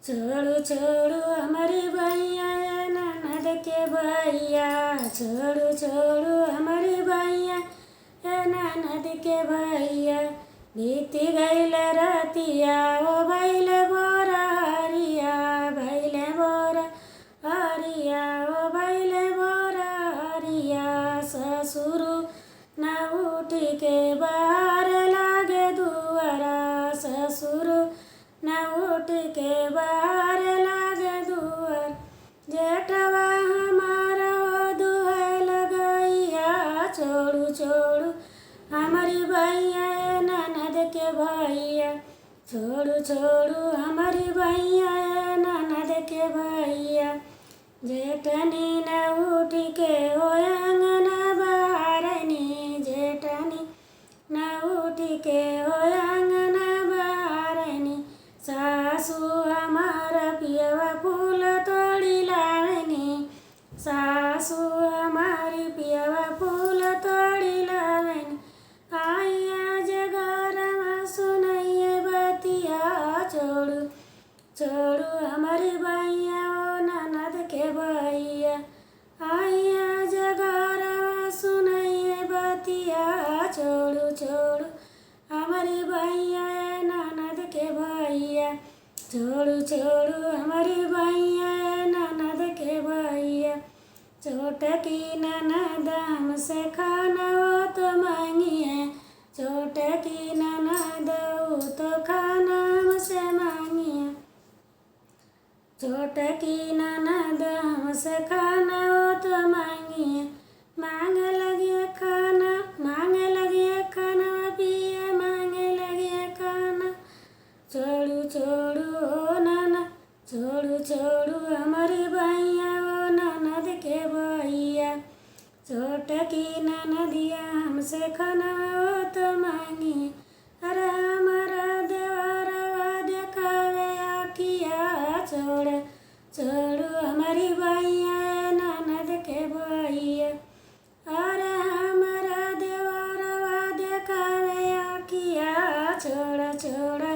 छोड़ू छोड़ू हमारी भैया ननद के भैया, छोड़ू छोड़ू हमारी भैया ननद के भैया। बीती गईल रतिया ओ भैले बोरा हरिया, भैले बोरा हरिया ओ भैले बोरा हरिया। ससुरु न उठी के बाहर लागे दुआरा, ससुरु न उठ के बाहर लागे दुआर। जेठवा हमारा ओ दुहे लगैया, छोड़ू छोड़ू हमारी भैया ननद के भैया, छोड़ू छोड़ू हमारी भैया ननद के भैया। जेठनी न उठ के ओ अंगना बहारनी, जेठनी न उठ के ओ अंगना बहारनी। सासू हमारा पियवा फूल तोड़ी लावनी, सासू हमारी पियवा फूल तोड़ी लावनी। आई आज घरमा सुनैये बतिया, छोड़ू छोड़ू हमारी भैया ओ ननद के भैया। आई आज घरमा सुनैये बतिया, छोड़ू छोड़ू हमारी भैया ननद के भैया, छोड़ू छोड़ू हमारी भैया ननद के भैया। छोटकी ननद हमसे खाना वो तो मांगी है, छोटकी ननद वो तो खाना हमसे मांगी है। छोटकी ननद हमसे खाना वो तो मांगी है। मांगे लगी खाना, मांगे लगी खाना पिया, मांगे लगी खाना। छोड़ू छोड़ू ओ नाना, छोड़ू छोड़ू हमारी भैया ओ ननद के भैया। छोटकी ननदिया हमसे खाना वो तो मांगी। अरे हमारा देवरवा देखावे आखिया, छोड़ छोड़ू हमारी भैया ननद के भैया। अरे हमारा देवरवा देखावे आखिया, छोड़ छोड़